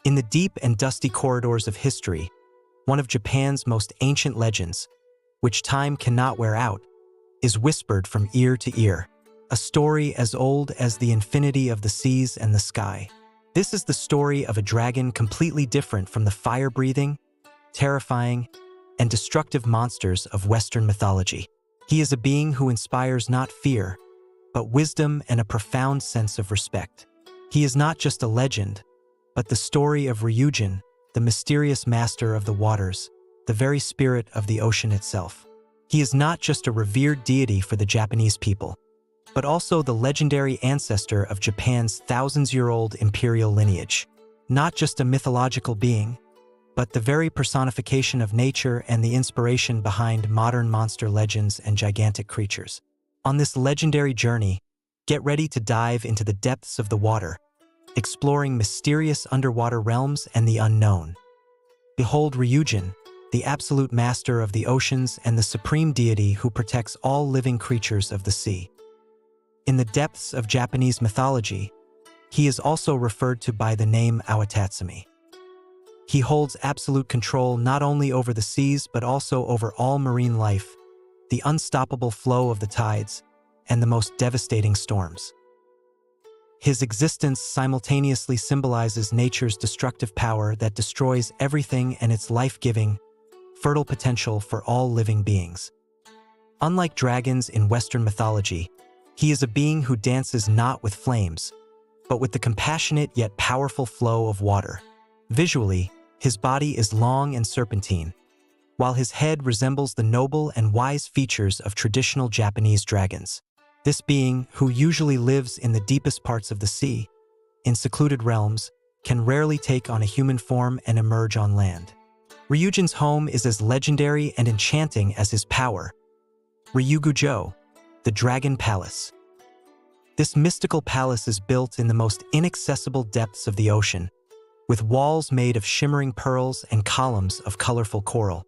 In the deep and dusty corridors of history, one of Japan's most ancient legends, which time cannot wear out, is whispered from ear to ear, a story as old as the infinity of the seas and the sky. This is the story of a dragon completely different from the fire-breathing, terrifying, and destructive monsters of Western mythology. He is a being who inspires not fear, but wisdom and a profound sense of respect. He is not just a legend, but the story of Ryujin, the mysterious master of the waters, the very spirit of the ocean itself. He is not just a revered deity for the Japanese people, but also the legendary ancestor of Japan's thousands-year-old imperial lineage. Not just a mythological being, but the very personification of nature and the inspiration behind modern monster legends and gigantic creatures. On this legendary journey, get ready to dive into the depths of the water, exploring mysterious underwater realms and the unknown. Behold Ryujin, the absolute master of the oceans and the supreme deity who protects all living creatures of the sea. In the depths of Japanese mythology, he is also referred to by the name Awatatsumi. He holds absolute control not only over the seas but also over all marine life, the unstoppable flow of the tides, and the most devastating storms. His existence simultaneously symbolizes nature's destructive power that destroys everything and its life-giving, fertile potential for all living beings. Unlike dragons in Western mythology, he is a being who dances not with flames, but with the compassionate yet powerful flow of water. Visually, his body is long and serpentine, while his head resembles the noble and wise features of traditional Japanese dragons. This being, who usually lives in the deepest parts of the sea, in secluded realms, can rarely take on a human form and emerge on land. Ryujin's home is as legendary and enchanting as his power. Ryugujo, the Dragon Palace. This mystical palace is built in the most inaccessible depths of the ocean, with walls made of shimmering pearls and columns of colorful coral.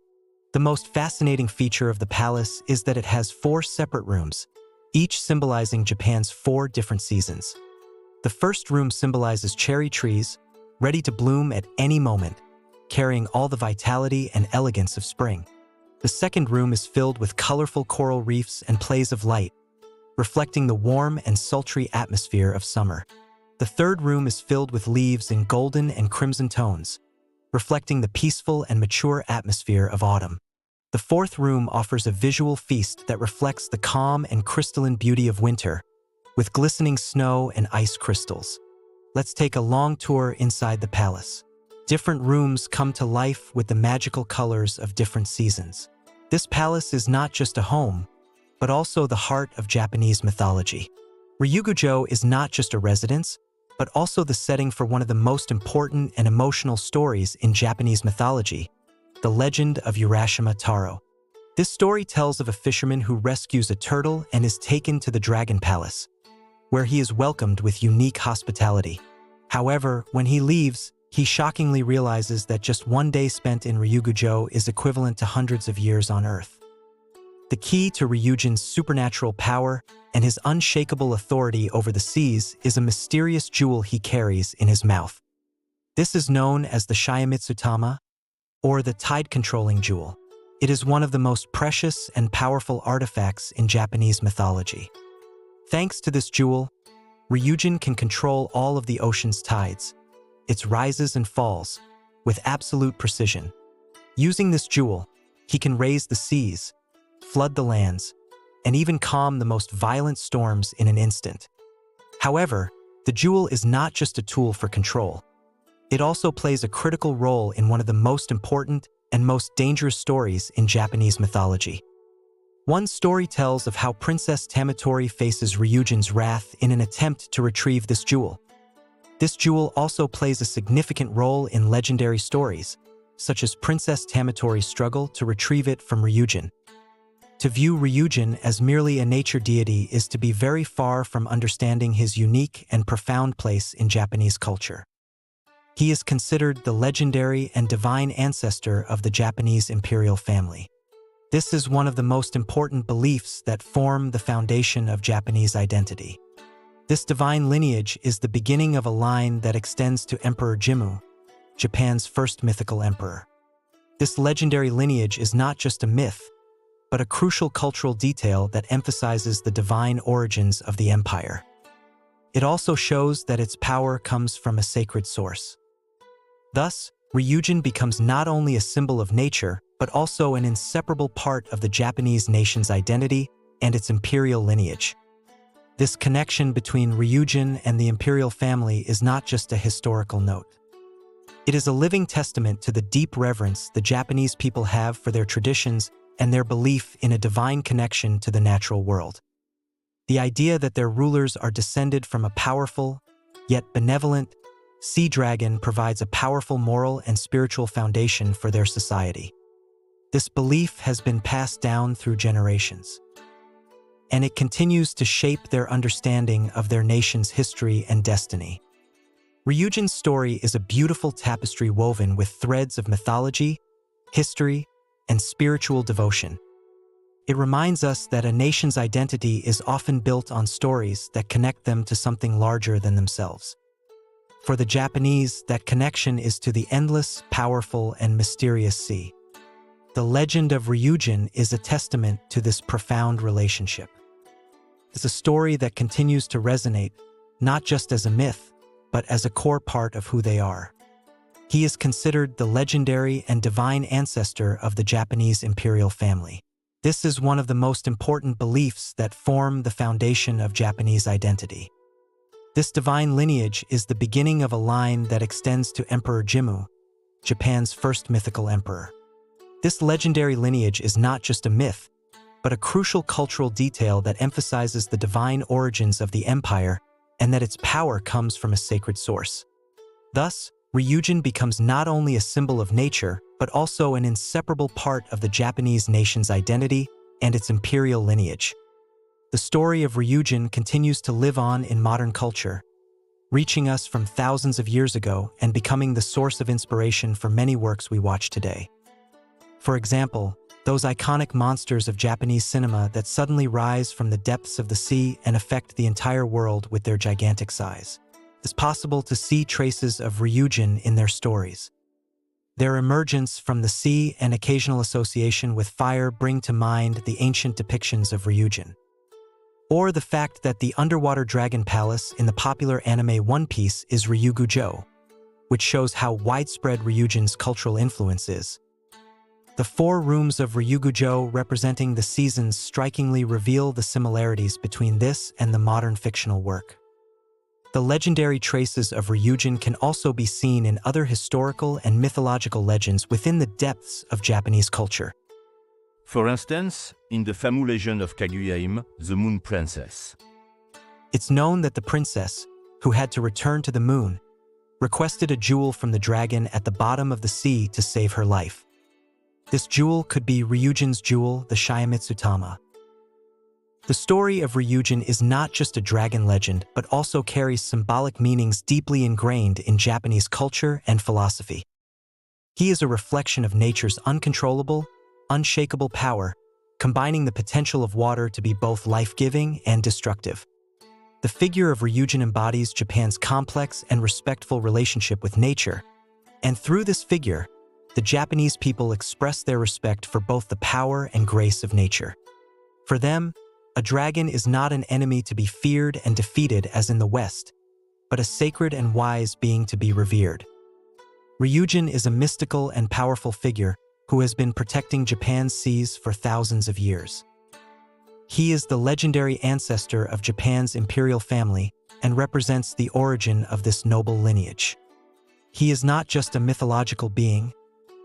The most fascinating feature of the palace is that it has 4 separate rooms, each symbolizing Japan's 4 different seasons. The first room symbolizes cherry trees, ready to bloom at any moment, carrying all the vitality and elegance of spring. The second room is filled with colorful coral reefs and plays of light, reflecting the warm and sultry atmosphere of summer. The third room is filled with leaves in golden and crimson tones, reflecting the peaceful and mature atmosphere of autumn. The fourth room offers a visual feast that reflects the calm and crystalline beauty of winter, with glistening snow and ice crystals. Let's take a long tour inside the palace. Different rooms come to life with the magical colors of different seasons. This palace is not just a home, but also the heart of Japanese mythology. Ryugujo is not just a residence, but also the setting for one of the most important and emotional stories in Japanese mythology, the legend of Urashima Taro. This story tells of a fisherman who rescues a turtle and is taken to the Dragon Palace, where he is welcomed with unique hospitality. However, when he leaves, he shockingly realizes that just one day spent in Ryugujo is equivalent to hundreds of years on Earth. The key to Ryujin's supernatural power and his unshakable authority over the seas is a mysterious jewel he carries in his mouth. This is known as the Shiamitsutama, or the tide-controlling jewel. It is one of the most precious and powerful artifacts in Japanese mythology. Thanks to this jewel, Ryujin can control all of the ocean's tides, its rises and falls, with absolute precision. Using this jewel, he can raise the seas, flood the lands, and even calm the most violent storms in an instant. However, the jewel is not just a tool for control. It also plays a critical role in one of the most important and most dangerous stories in Japanese mythology. One story tells of how Princess Tamatori faces Ryujin's wrath in an attempt to retrieve this jewel. This jewel also plays a significant role in legendary stories, such as Princess Tamatori's struggle to retrieve it from Ryujin. To view Ryujin as merely a nature deity is to be very far from understanding his unique and profound place in Japanese culture. He is considered the legendary and divine ancestor of the Japanese imperial family. This is one of the most important beliefs that form the foundation of Japanese identity. This divine lineage is the beginning of a line that extends to Emperor Jimmu, Japan's first mythical emperor. This legendary lineage is not just a myth, but a crucial cultural detail that emphasizes the divine origins of the empire. It also shows that its power comes from a sacred source. Thus, Ryujin becomes not only a symbol of nature, but also an inseparable part of the Japanese nation's identity and its imperial lineage. This connection between Ryujin and the imperial family is not just a historical note. It is a living testament to the deep reverence the Japanese people have for their traditions and their belief in a divine connection to the natural world. The idea that their rulers are descended from a powerful, yet benevolent, sea dragon provides a powerful moral and spiritual foundation for their society. This belief has been passed down through generations, and it continues to shape their understanding of their nation's history and destiny. Ryujin's story is a beautiful tapestry woven with threads of mythology, history, and spiritual devotion. It reminds us that a nation's identity is often built on stories that connect them to something larger than themselves. For the Japanese, that connection is to the endless, powerful, and mysterious sea. The legend of Ryujin is a testament to this profound relationship. It's a story that continues to resonate, not just as a myth, but as a core part of who they are. He is considered the legendary and divine ancestor of the Japanese imperial family. This is one of the most important beliefs that form the foundation of Japanese identity. This divine lineage is the beginning of a line that extends to Emperor Jimmu, Japan's first mythical emperor. This legendary lineage is not just a myth, but a crucial cultural detail that emphasizes the divine origins of the empire and that its power comes from a sacred source. Thus, Ryujin becomes not only a symbol of nature, but also an inseparable part of the Japanese nation's identity and its imperial lineage. The story of Ryujin continues to live on in modern culture, reaching us from thousands of years ago and becoming the source of inspiration for many works we watch today. For example, those iconic monsters of Japanese cinema that suddenly rise from the depths of the sea and affect the entire world with their gigantic size. It's possible to see traces of Ryujin in their stories. Their emergence from the sea and occasional association with fire bring to mind the ancient depictions of Ryujin. Or the fact that the underwater dragon palace in the popular anime One Piece is Ryugujo, which shows how widespread Ryujin's cultural influence is. The 4 rooms of Ryugujo representing the seasons strikingly reveal the similarities between this and the modern fictional work. The legendary traces of Ryujin can also be seen in other historical and mythological legends within the depths of Japanese culture. For instance, in the famous legend of Kaguya-hime, the Moon Princess. It's known that the princess, who had to return to the moon, requested a jewel from the dragon at the bottom of the sea to save her life. This jewel could be Ryujin's jewel, the Shiamitsutama. The story of Ryujin is not just a dragon legend, but also carries symbolic meanings deeply ingrained in Japanese culture and philosophy. He is a reflection of nature's uncontrollable, unshakable power, combining the potential of water to be both life-giving and destructive. The figure of Ryujin embodies Japan's complex and respectful relationship with nature, and through this figure, the Japanese people express their respect for both the power and grace of nature. For them, a dragon is not an enemy to be feared and defeated as in the West, but a sacred and wise being to be revered. Ryujin is a mystical and powerful figure who has been protecting Japan's seas for thousands of years. He is the legendary ancestor of Japan's imperial family and represents the origin of this noble lineage. He is not just a mythological being,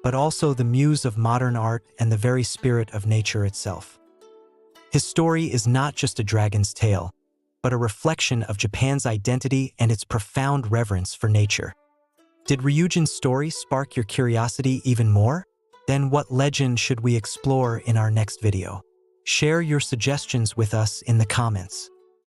but also the muse of modern art and the very spirit of nature itself. His story is not just a dragon's tale, but a reflection of Japan's identity and its profound reverence for nature. Did Ryujin's story spark your curiosity even more? Then what legend should we explore in our next video? Share your suggestions with us in the comments.